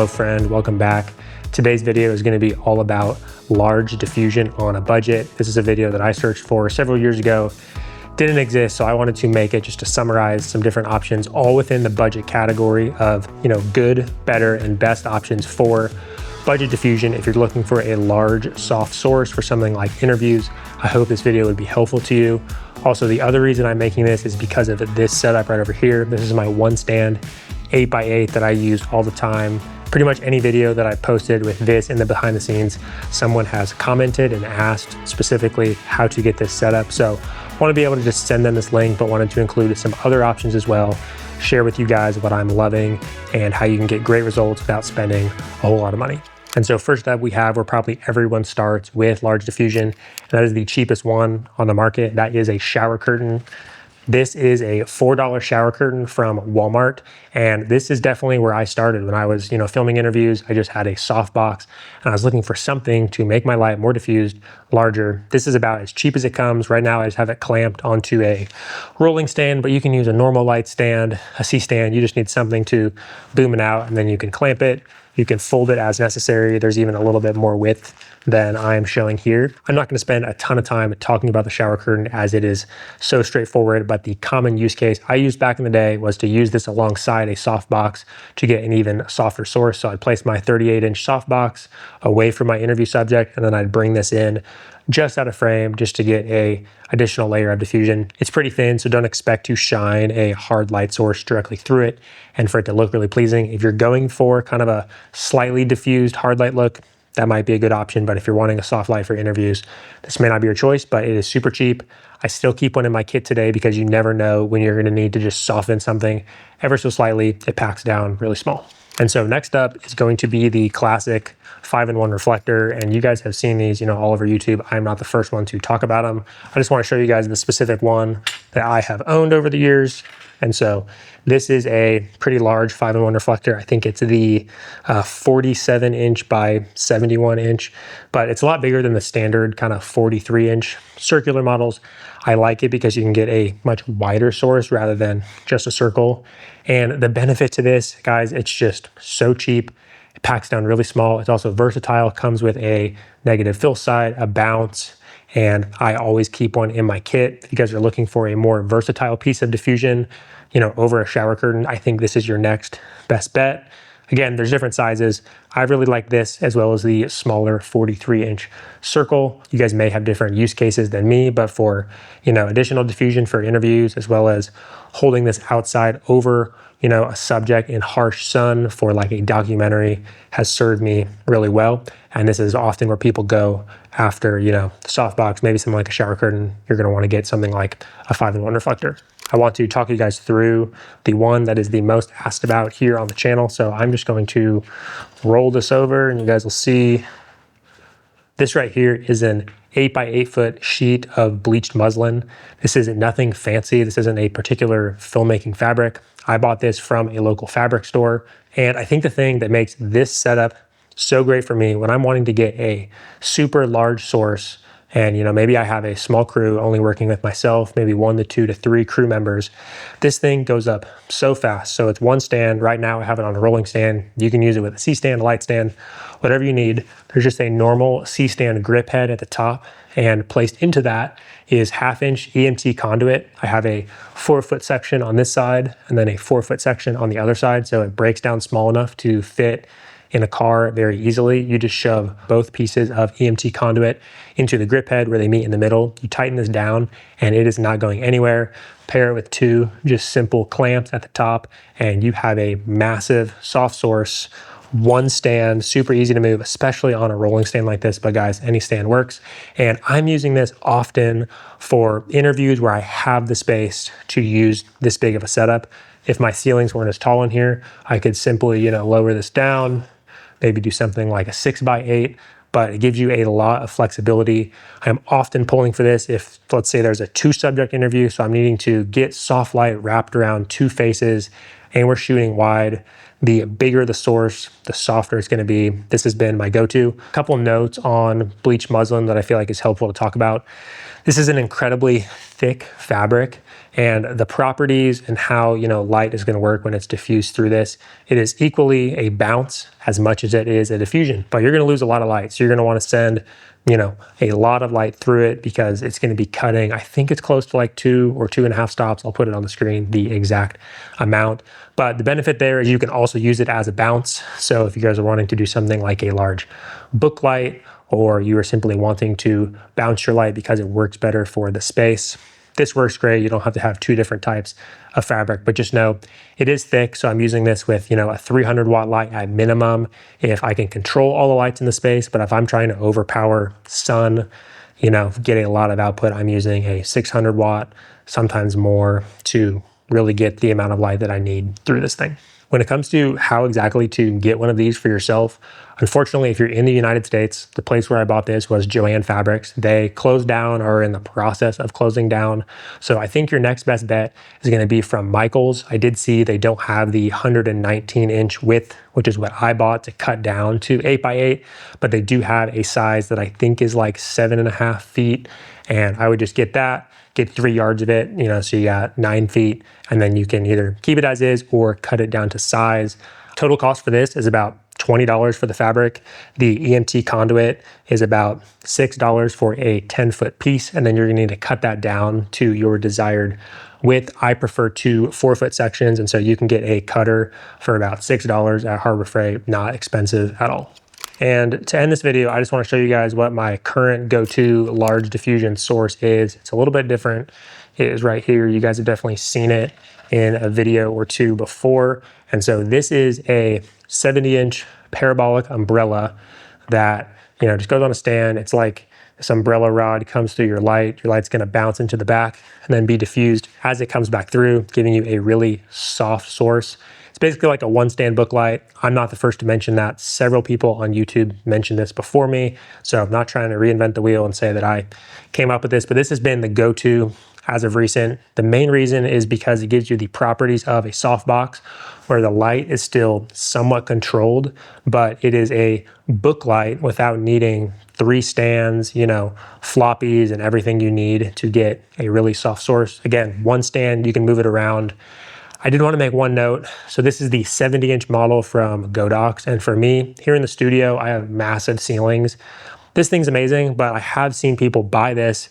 Hello friend, welcome back. Today's video is going to be all about large diffusion on a budget. This is a video that I searched for several years ago. Didn't exist, so I wanted to make it just to summarize some different options, all within the budget category of, good, better, and best options for budget diffusion. If you're looking for a large soft source for something like interviews, I hope this video would be helpful to you. Also, the other reason I'm making this is because of this setup right over here. This is my one stand 8x8 that I use all the time. Pretty much any video that I posted with this in the behind the scenes, someone has commented and asked specifically how to get this set up. So I want to be able to just send them this link, but wanted to include some other options as well, share with you guys what I'm loving and how you can get great results without spending a whole lot of money. And so first up we have where probably everyone starts with large diffusion, and that is the cheapest one on the market. That is a shower curtain. This is a $4 shower curtain from Walmart. And this is definitely where I started when I was, filming interviews. I just had a softbox and I was looking for something to make my light more diffused, larger. This is about as cheap as it comes. Right now I just have it clamped onto a rolling stand, but you can use a normal light stand, a C-stand. You just need something to boom it out, and then you can clamp it. You can fold it as necessary. There's even a little bit more width than I am showing here. I'm not going to spend a ton of time talking about the shower curtain as it is so straightforward, but the common use case I used back in the day was to use this alongside a softbox to get an even softer source. So I'd place my 38-inch softbox away from my interview subject, and then I'd bring this in just out of frame just to get a additional layer of diffusion. It's pretty thin, so don't expect to shine a hard light source directly through it and for it to look really pleasing. If you're going for kind of a slightly diffused hard light look, that might be a good option. But if you're wanting a soft light for interviews, this may not be your choice, but it is super cheap. I still keep one in my kit today because you never know when you're going to need to just soften something ever so slightly. It packs down really small. And so next up is going to be the classic 5-in-1 reflector. And you guys have seen these, all over YouTube. I'm not the first one to talk about them. I just want to show you guys the specific one that I have owned over the years. And so this is a pretty large 5-in-1 reflector. I think it's the 47-inch by 71-inch, but it's a lot bigger than the standard kind of 43-inch circular models. I like it because you can get a much wider source rather than just a circle. And the benefit to this, guys, it's just so cheap. It packs down really small. It's also versatile, comes with a negative fill side, a bounce, and I always keep one in my kit. If you guys are looking for a more versatile piece of diffusion, over a shower curtain, I think this is your next best bet. Again, there's different sizes. I really like this as well as the smaller 43-inch circle. You guys may have different use cases than me, but for, additional diffusion for interviews, as well as holding this outside over, a subject in harsh sun for like a documentary has served me really well. And this is often where people go after, the softbox, maybe something like a shower curtain. You're going to want to get something like a 5-in-1 reflector. I want to talk you guys through the one that is the most asked about here on the channel. So I'm just going to roll this over and you guys will see this right here is an 8x8 foot sheet of bleached muslin. This isn't nothing fancy. This isn't a particular filmmaking fabric. I bought this from a local fabric store. And I think the thing that makes this setup so great for me when I'm wanting to get a super large source, and maybe I have a small crew only working with myself, maybe 1 to 2 to 3 crew members. This thing goes up so fast. So it's one stand. Right now I have it on a rolling stand. You can use it with a C-stand, a light stand, whatever you need. There's just a normal C-stand grip head at the top, and placed into that is 1/2-inch EMT conduit. I have a 4-foot section on this side and then a 4-foot section on the other side. So it breaks down small enough to fit in a car very easily. You just shove both pieces of EMT conduit into the grip head where they meet in the middle. You tighten this down and it is not going anywhere. Pair it with 2 just simple clamps at the top and you have a massive soft source, one stand, super easy to move, especially on a rolling stand like this. But guys, any stand works. And I'm using this often for interviews where I have the space to use this big of a setup. If my ceilings weren't as tall in here, I could simply, lower this down, maybe do something like a 6x8, but it gives you a lot of flexibility. I'm often pulling for this if, let's say there's a 2-subject interview, so I'm needing to get soft light wrapped around 2 faces and we're shooting wide. The bigger the source, the softer it's gonna be. This has been my go-to. A couple notes on bleached muslin that I feel like is helpful to talk about. This is an incredibly thick fabric, and the properties and how light is going to work when it's diffused through this, it is equally a bounce as much as it is a diffusion, but you're going to lose a lot of light. So you're going to want to send a lot of light through it because it's going to be cutting. I think it's close to like 2 or 2.5 stops. I'll put it on the screen, the exact amount. But the benefit there is you can also use it as a bounce. So if you guys are wanting to do something like a large book light, or you are simply wanting to bounce your light because it works better for the space, this works great. You don't have to have 2 different types of fabric, but just know it is thick. So I'm using this with, a 300 watt light at minimum if I can control all the lights in the space. But if I'm trying to overpower sun, getting a lot of output, I'm using a 600 watt, sometimes more, to really get the amount of light that I need through this thing. When it comes to how exactly to get one of these for yourself, unfortunately, if you're in the United States, the place where I bought this was Joann Fabrics. They closed down or are in the process of closing down. So I think your next best bet is going to be from Michaels. I did see they don't have the 119-inch width, which is what I bought to cut down to 8x8, but they do have a size that I think is like 7.5 feet. And I would just get that, get 3 yards of it, so you got 9 feet, and then you can either keep it as is or cut it down to size. Total cost for this is about $20 for the fabric. The EMT conduit is about $6 for a 10-foot piece, and then you're gonna need to cut that down to your desired width. I prefer 2 4-foot sections, and so you can get a cutter for about $6 at Harbor Freight, not expensive at all. And to end this video, I just want to show you guys what my current go-to large diffusion source is. It's a little bit different. It is right here. You guys have definitely seen it in a video or 2 before. And so this is a 70-inch parabolic umbrella that just goes on a stand. It's like this umbrella rod comes through your light. Your light's going to bounce into the back and then be diffused as it comes back through, giving you a really soft source. It's basically like a 1-stand book light. I'm not the first to mention that. Several people on YouTube mentioned this before me. So I'm not trying to reinvent the wheel and say that I came up with this, but this has been the go-to as of recent. The main reason is because it gives you the properties of a softbox where the light is still somewhat controlled, but it is a book light without needing 3 stands, floppies and everything you need to get a really soft source. Again, 1 stand, you can move it around. I did want to make one note. So this is the 70-inch model from Godox. And for me, here in the studio, I have massive ceilings. This thing's amazing, but I have seen people buy this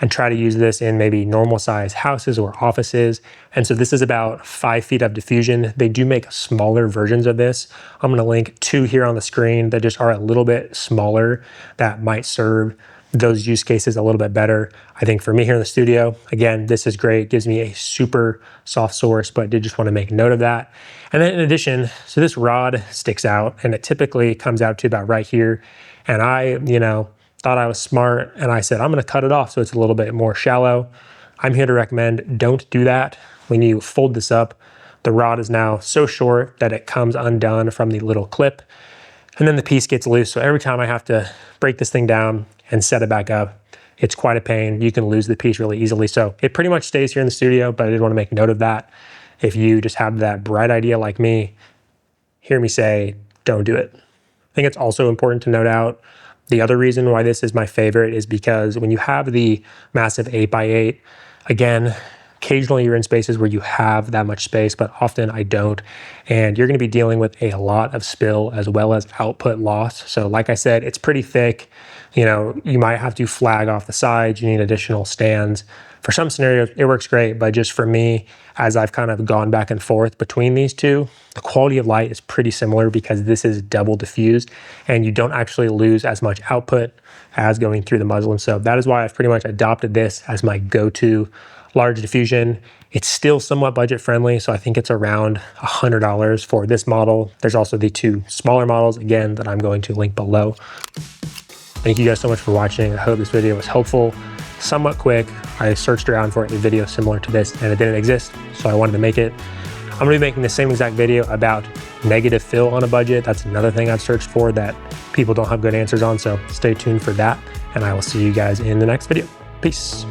and try to use this in maybe normal size houses or offices. And so this is about 5 feet of diffusion. They do make smaller versions of this. I'm gonna link 2 here on the screen that just are a little bit smaller that might serve those use cases a little bit better. I think for me here in the studio, again, this is great. Gives me a super soft source, but I did just want to make note of that. And then in addition, so this rod sticks out and it typically comes out to about right here. And I, thought I was smart and I said, I'm gonna cut it off so it's a little bit more shallow. I'm here to recommend don't do that. When you fold this up, the rod is now so short that it comes undone from the little clip and then the piece gets loose. So every time I have to break this thing down and set it back up, it's quite a pain. You can lose the piece really easily. So it pretty much stays here in the studio, but I did want to make note of that. If you just have that bright idea like me, hear me say, don't do it. I think it's also important to note out the other reason why this is my favorite is because when you have the massive 8x8, again, occasionally you're in spaces where you have that much space, but often I don't. And you're gonna be dealing with a lot of spill as well as output loss. So like I said, it's pretty thick. You might have to flag off the sides. You need additional stands. For some scenarios, it works great, but just for me, as I've kind of gone back and forth between these two, the quality of light is pretty similar because this is double diffused and you don't actually lose as much output as going through the muslin. So that is why I've pretty much adopted this as my go-to large diffusion. It's still somewhat budget friendly, so I think it's around $100 for this model. There's also the 2 smaller models, again, that I'm going to link below. Thank you guys so much for watching. I hope this video was helpful. Somewhat quick. I searched around for a video similar to this and it didn't exist, so I wanted to make it. I'm gonna be making the same exact video about negative fill on a budget. That's another thing I've searched for that people don't have good answers on, so stay tuned for that, and I will see you guys in the next video. Peace.